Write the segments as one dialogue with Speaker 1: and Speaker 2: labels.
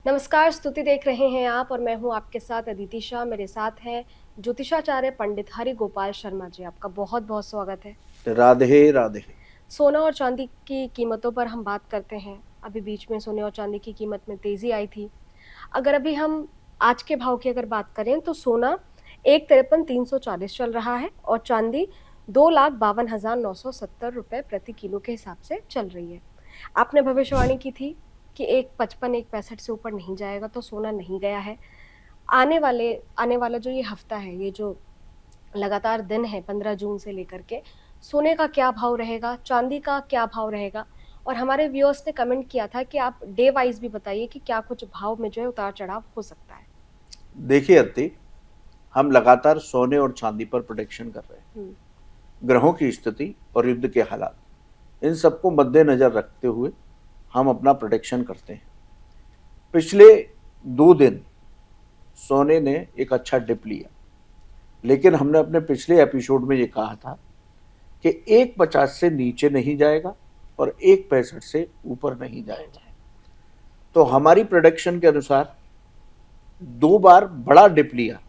Speaker 1: नमस्कार, स्तुति देख रहे हैं आप और मैं हूं आपके साथ अदिति शाह। मेरे साथ हैं ज्योतिषाचार्य पंडित हरि गोपाल शर्मा जी। आपका बहुत बहुत स्वागत है।
Speaker 2: राधे राधे।
Speaker 1: सोना और चांदी की कीमतों पर हम बात करते हैं। अभी बीच में सोने और चांदी की कीमत में तेजी आई थी। अगर अभी हम आज के भाव की अगर बात करें तो सोना 1,53,340 चल रहा है और चांदी 2,52,970 रुपए प्रति किलो के हिसाब से चल रही है। आपने भविष्यवाणी की थी कि 1,55 1,65 से ऊपर नहीं जाएगा, तो सोना नहीं गया है। आने वाला जो ये हफ्ता है, ये जो लगातार दिन है 15 जून से लेकर के, सोने का क्या भाव रहेगा, चांदी का क्या भाव रहेगा, और हमारे व्यूअर्स ने कमेंट किया था कि आप डे वाइज भी बताइए कि क्या कुछ भाव में जो है उतार चढ़ाव हो सकता है।
Speaker 2: देखिए अत्ति, हम लगातार सोने और चांदी पर प्रोटेक्शन कर रहे हैं। ग्रहों की स्थिति और युद्ध के हालात, इन सबको मद्देनजर रखते हुए हम अपना प्रोटेक्शन करते हैं। पिछले 2 दिन सोने ने एक अच्छा डिप लिया, लेकिन हमने अपने पिछले एपिसोड में ये कहा था कि 1,50 से नीचे नहीं जाएगा और 1,65 से ऊपर नहीं जाएगा। तो हमारी प्रोडिक्शन के अनुसार 2 बार बड़ा डिप लिया,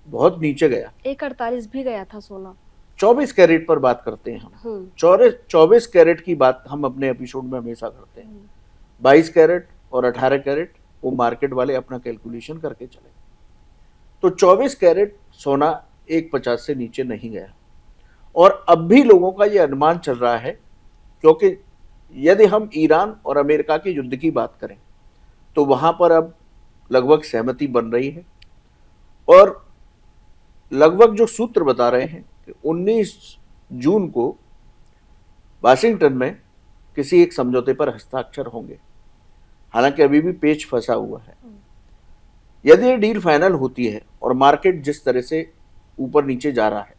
Speaker 2: बहुत नीचे गया।
Speaker 1: 1,48 भी गया था सोना।
Speaker 2: 24 कैरेट पर बात करते हैं हम। 24 कैरेट की बात हम अपने एपिसोड में हमेशा करते हैं। 22 कैरेट और 18 कैरेट वो मार्केट वाले अपना कैलकुलेशन करके चले। तो 24 कैरेट सोना 1,50 से नीचे नहीं गया और अब भी लोगों का ये अनुमान चल रहा है, क्योंकि यदि हम ईरान और अमेरिका के युद्ध की बात करें तो वहां पर अब लगभग सहमति बन रही है और लगभग जो सूत्र बता रहे हैं कि 19 जून को वाशिंगटन में किसी एक समझौते पर हस्ताक्षर होंगे। हालांकि अभी भी पेच फंसा हुआ है। यदि ये डील फाइनल होती है और मार्केट जिस तरह से ऊपर नीचे जा रहा है,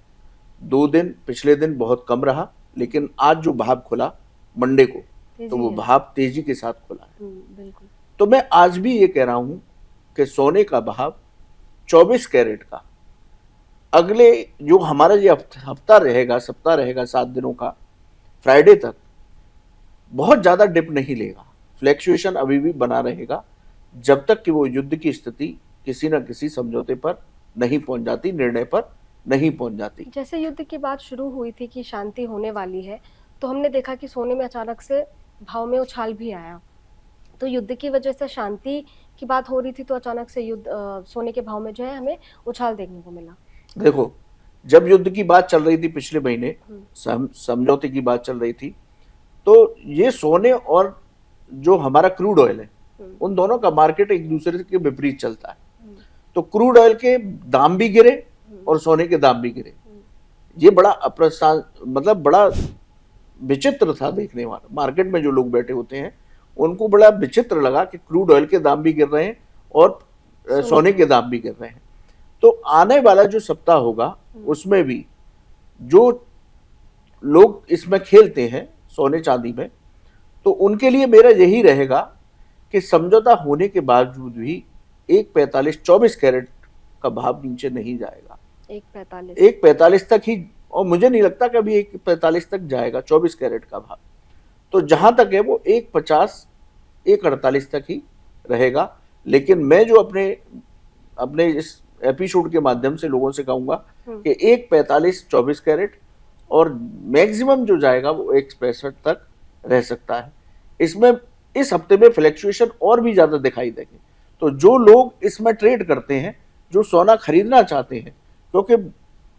Speaker 2: 2 दिन पिछले दिन बहुत कम रहा, लेकिन आज जो भाव खुला मंडे को, तो वो भाव तेजी के साथ खुला है।
Speaker 1: बिल्कुल।
Speaker 2: तो मैं आज भी ये कह रहा हूं कि सोने का भाव 24 कैरेट का अगले जो हमारा ये हफ्ता रहेगा, सप्ताह रहेगा 7 दिनों का, फ्राइडे तक बहुत ज्यादा डिप नहीं लेगा। फ्लैक्चुएशन अभी भी बना रहेगा जब तक कि वो युद्ध की स्थिति किसी न किसी समझौते पर नहीं पहुंच जाती, निर्णय पर नहीं पहुंच जाती।
Speaker 1: जैसे युद्ध की बात शुरू हुई थी कि शांति होने वाली है, तो हमने देखा कि सोने में अचानक से भाव में उछाल भी आया। तो युद्ध की वजह से शांति की बात हो रही थी, तो अचानक से सोने के भाव में जो है हमें उछाल देखने को मिला।
Speaker 2: देखो, जब युद्ध की बात चल रही थी पिछले महीने, समझौते की बात चल रही थी, तो ये सोने और जो हमारा क्रूड ऑयल है, उन दोनों का मार्केट एक दूसरे के विपरीत चलता है। तो क्रूड ऑयल के दाम भी गिरे और सोने के दाम भी गिरे। ये बड़ा मतलब बड़ा विचित्र था देखने वाला। मार्केट में जो लोग बैठे होते हैं उनको बड़ा विचित्र लगा कि क्रूड ऑयल के दाम भी गिर रहे हैं और सोने के दाम भी गिर रहे हैं। तो आने वाला जो सप्ताह होगा उसमें भी जो लोग इसमें खेलते हैं सोने चांदी में, तो उनके लिए मेरा यही रहेगा कि समझौता होने के बावजूद भी 1,45 24 कैरेट का भाव नीचे नहीं जाएगा। 1,45 तक ही, और मुझे नहीं लगता कभी 1,45 तक जाएगा 24 कैरेट का भाव। तो जहां तक है वो 1,50 1,48 तक ही रहेगा। लेकिन मैं जो अपने इस एपिसोड के माध्यम से लोगों से कहूंगा कि 1,45 24 कैरेट और मैक्सिमम जो जाएगा वो 1,65 तक रह सकता है। इसमें इस हफ्ते में फ्लैक्चुएशन और भी ज्यादा दिखाई देंगे। तो जो लोग इसमें ट्रेड करते हैं, जो सोना खरीदना चाहते हैं, क्योंकि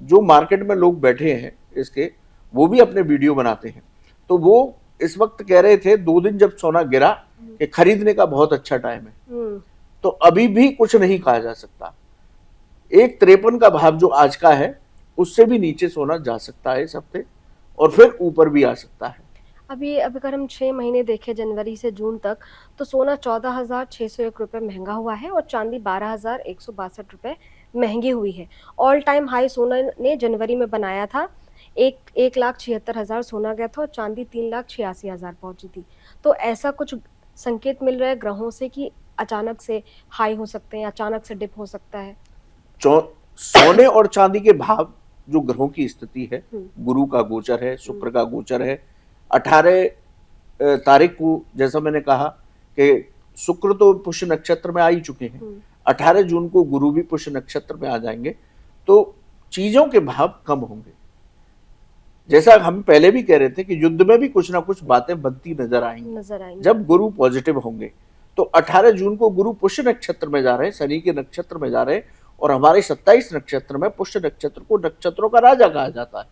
Speaker 2: जो मार्केट में लोग बैठे हैं इसके, वो भी अपने वीडियो बनाते हैं, तो वो इस वक्त कह रहे थे 2 दिन जब सोना गिरा कि खरीदने का बहुत अच्छा टाइम है। तो अभी भी कुछ नहीं कहा जा सकता। 1,53 का भाव जो आज का है उससे भी नीचे सोना जा सकता है इस हफ्ते और फिर ऊपर भी आ सकता है।
Speaker 1: अभी अगर हम 6 महीने देखें जनवरी से जून तक, तो सोना 14,601 रुपये महंगा हुआ है और चांदी 12,162 रुपये महंगी हुई है। ऑल टाइम हाई सोना ने जनवरी में बनाया था। 1,76,000 सोना गया था और चांदी 3,86,000 पहुंची थी। तो ऐसा कुछ संकेत मिल रहा है ग्रहों से कि अचानक से हाई हो सकते हैं, अचानक से डिप हो सकता है।
Speaker 2: सोने और चांदी के भाव, जो ग्रहों की स्थिति है, गुरु का गोचर है, शुक्र का गोचर है। 18 तारीख को जैसा मैंने कहा कि शुक्र तो पुष्य नक्षत्र में आ ही चुके हैं, 18 जून को गुरु भी पुष्य नक्षत्र में आ जाएंगे, तो चीजों के भाव कम होंगे। जैसा हम पहले भी कह रहे थे कि युद्ध में भी कुछ ना कुछ बातें बनती नजर आएंगी जब गुरु पॉजिटिव होंगे। तो 18 जून को गुरु पुष्य नक्षत्र में जा रहे हैं, शनि के नक्षत्र में जा रहे हैं, और हमारे 27 नक्षत्र में पुष्य नक्षत्र को नक्षत्रों का राजा कहा जाता है।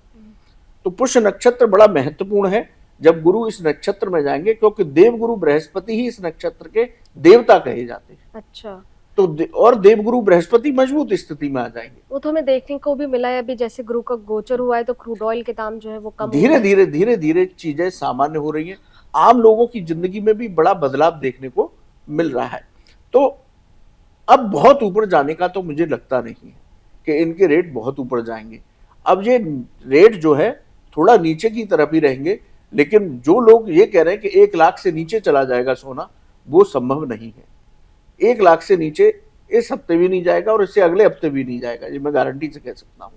Speaker 2: तो पुष्य नक्षत्र बड़ा महत्वपूर्ण है जब गुरु इस नक्षत्र में जाएंगे, क्योंकि देवगुरु बृहस्पति ही इस नक्षत्र के देवता कहे जाते हैं।
Speaker 1: अच्छा।
Speaker 2: तो और देवगुरु बृहस्पति मजबूत स्थिति में आ जाएंगे।
Speaker 1: वो तो हमें देखने को भी मिला है, अभी जैसे गुरु का गोचर हुआ है तो क्रूड ऑयल के दाम जो है वो कम
Speaker 2: धीरे धीरे चीजें सामान्य हो रही हैं। आम लोगों की जिंदगी में भी बड़ा बदलाव देखने को मिल रहा है। तो अब बहुत ऊपर जाने का तो मुझे लगता नहीं है कि इनके रेट बहुत ऊपर जाएंगे। अब ये रेट जो है थोड़ा नीचे की तरफ ही रहेंगे, लेकिन जो लोग ये कह रहे हैं कि 1 लाख से नीचे चला जाएगा सोना, वो संभव नहीं है। 1 लाख से नीचे इस हफ्ते भी नहीं जाएगा और इससे अगले हफ्ते भी नहीं जाएगा, ये मैं गारंटी से कह सकता हूँ।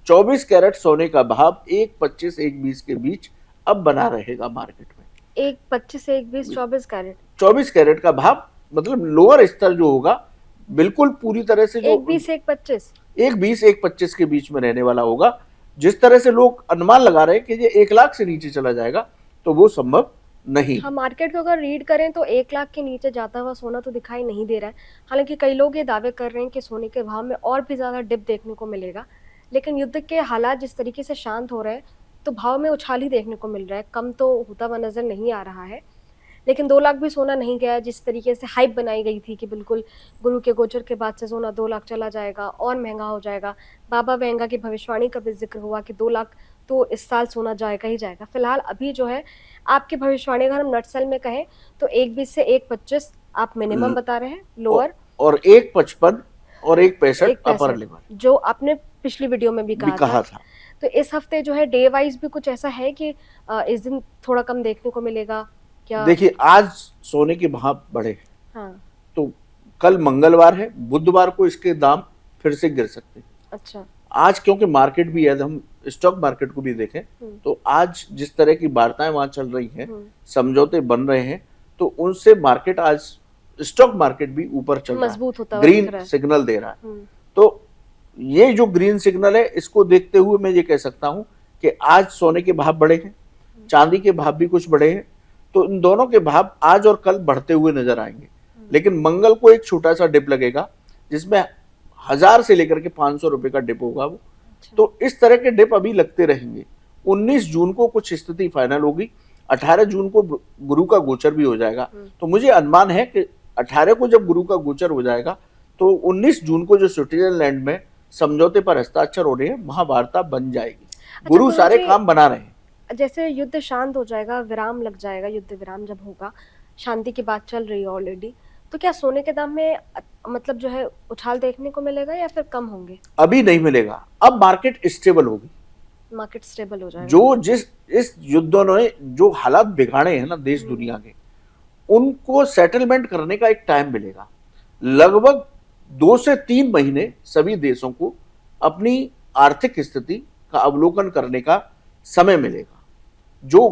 Speaker 2: 24 कैरेट सोने का भाव 1.25 1.20 के बीच अब बना रहेगा मार्केट में।
Speaker 1: 1.25 1.20 24 कैरेट
Speaker 2: 24 कैरेट का भाव मतलब लोअर स्तर जो होगा बिल्कुल पूरी तरह से जो
Speaker 1: 1.20
Speaker 2: 1.20 1.25 के बीच में रहने वाला होगा। जिस तरह से लोग अनुमान लगा रहे हैं कि ये 1 लाख से नीचे चला जाएगा, तो वो संभव नहीं।
Speaker 1: हम मार्केट को अगर रीड करें तो 1 लाख के नीचे जाता हुआ सोना तो दिखाई नहीं दे रहा है। हालांकि कई लोग ये दावे कर रहे हैं कि सोने के भाव में और भी ज़्यादा डिप देखने को मिलेगा, लेकिन युद्ध के हालात जिस तरीके से शांत हो रहे हैं तो भाव में उछाल ही देखने को मिल रहा है, कम तो होता हुआ नज़र नहीं आ रहा है। लेकिन 2 लाख भी सोना नहीं गया, जिस तरीके से हाइप बनाई गई थी कि बिल्कुल गुरु के गोचर के बाद से सोना 2 लाख चला जाएगा और महंगा हो जाएगा। बाबा वेंगा की भविष्यवाणी का भी जिक्र हुआ कि 2 लाख तो इस साल सोना जाएगा ही जाएगा। फिलहाल अभी जो है आपकी भविष्यवाणी अगर हम नटसेल में कहें तो 1.20 से 1.25 आप मिनिमम बता रहे हैं लोअर, और
Speaker 2: 1.55 और 1.65 अपर लेवल,
Speaker 1: जो आपने पिछली वीडियो में भी कहा था। तो इस हफ्ते जो है डे वाइज भी कुछ ऐसा है कि इस दिन थोड़ा कम देखने को मिलेगा क्या?
Speaker 2: देखिए, आज सोने के भाव बढ़े,
Speaker 1: हाँ।
Speaker 2: तो कल मंगलवार है, बुधवार को इसके दाम फिर से गिर सकते हैं।
Speaker 1: अच्छा।
Speaker 2: आज क्योंकि मार्केट भी है, हम स्टॉक मार्केट को भी देखें तो आज जिस तरह की वार्ताएं वहां चल रही हैं, समझौते बन रहे हैं, तो उनसे मार्केट आज स्टॉक मार्केट भी ऊपर चल रहा है,
Speaker 1: मजबूत होता
Speaker 2: ग्रीन सिग्नल दे रहा है। तो ये जो ग्रीन सिग्नल है, इसको देखते हुए मैं ये कह सकता हूं कि आज सोने के भाव बढ़े हैं, चांदी के भाव भी कुछ बढ़े हैं, तो इन दोनों के भाव आज और कल बढ़ते हुए नजर आएंगे। लेकिन मंगल को एक छोटा सा डिप लगेगा, जिसमें 1000 से लेकर के 500 रुपए का डिप होगा वो। तो इस तरह के डिप अभी लगते रहेंगे। 19 जून को कुछ स्थिति फाइनल होगी, 18 जून को गुरु का गोचर भी हो जाएगा। तो मुझे अनुमान है कि 18 को जब गुरु का गोचर हो जाएगा तो 19 जून को जो स्विट्जरलैंड में समझौते पर हस्ताक्षर हो रहे हैं, वहां वार्ता बन जाएगी। गुरु सारे काम बना रहे हैं।
Speaker 1: जैसे युद्ध शांत हो जाएगा, विराम लग जाएगा, युद्ध विराम जब होगा, शांति की बात चल रही है ऑलरेडी, तो क्या सोने के दाम में मतलब जो है उछाल देखने को मिलेगा या फिर कम होंगे?
Speaker 2: अभी नहीं मिलेगा, अब मार्केट स्टेबल होगी,
Speaker 1: मार्केट स्टेबल हो जाएगा।
Speaker 2: जो इस युद्धों ने जो हालात बिगाड़े हैं ना देश दुनिया के, उनको सेटलमेंट करने का एक टाइम मिलेगा। लगभग 2 से 3 महीने सभी देशों को अपनी आर्थिक स्थिति का अवलोकन करने का समय मिलेगा। जो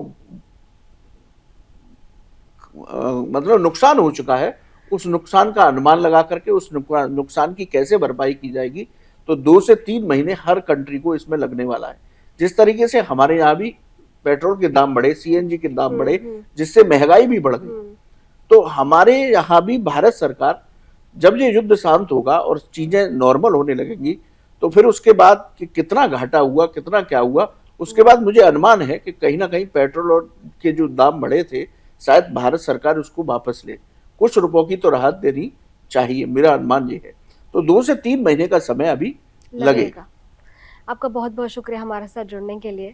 Speaker 2: मतलब नुकसान हो चुका है, उस नुकसान का अनुमान लगा करके उस नुकसान की कैसे भरपाई की जाएगी, तो 2 से 3 महीने हर कंट्री को इसमें लगने वाला है। जिस तरीके से हमारे यहाँ भी पेट्रोल के दाम बढ़े, सीएनजी के दाम बढ़े, जिससे महंगाई भी बढ़ गई, तो हमारे यहाँ भी भारत सरकार जब ये युद्ध शांत होगा और चीजें नॉर्मल होने लगेंगी, तो फिर उसके बाद कि कितना घाटा हुआ, कितना क्या हुआ, उसके बाद मुझे अनुमान है कि कहीं ना कहीं पेट्रोल और के जो दाम बढ़े थे, शायद भारत सरकार उसको वापस ले, कुछ रुपयों की तो राहत देनी चाहिए, मेरा अनुमान ये है। तो 2 से 3 महीने का समय अभी लगेगा।
Speaker 1: आपका बहुत बहुत शुक्रिया हमारे साथ जुड़ने के लिए।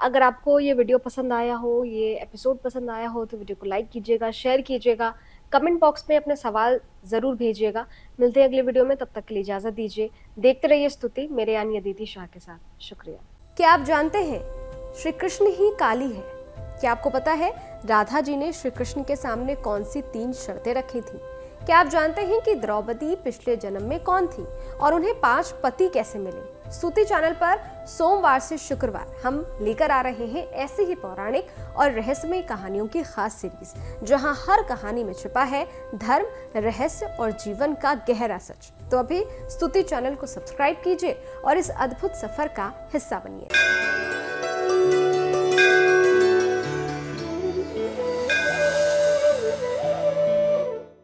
Speaker 1: अगर आपको ये वीडियो पसंद आया हो, ये एपिसोड पसंद आया हो, तो वीडियो को लाइक कीजिएगा, शेयर कीजिएगा, कमेंट बॉक्स में अपने सवाल ज़रूर भेजिएगा। मिलते हैं अगले वीडियो में, तब तक के लिए इजाज़त दीजिए। देखते रहिए स्तुति मेरे यानी अदिति शाह के साथ। शुक्रिया। क्या आप जानते हैं श्री कृष्ण ही काली है? क्या आपको पता है राधा जी ने श्री कृष्ण के सामने कौन सी 3 शर्तें रखी थी? क्या आप जानते हैं कि द्रौपदी पिछले जन्म में कौन थी और उन्हें 5 पति कैसे मिले? स्तुति चैनल पर सोमवार से शुक्रवार हम लेकर आ रहे हैं ऐसी ही पौराणिक और रहस्यमय कहानियों की खास सीरीज, जहां हर कहानी में छिपा है धर्म, रहस्य और जीवन का गहरा सच। तो अभी स्तुति चैनल को सब्सक्राइब कीजिए और इस अद्भुत सफर का हिस्सा बनिए।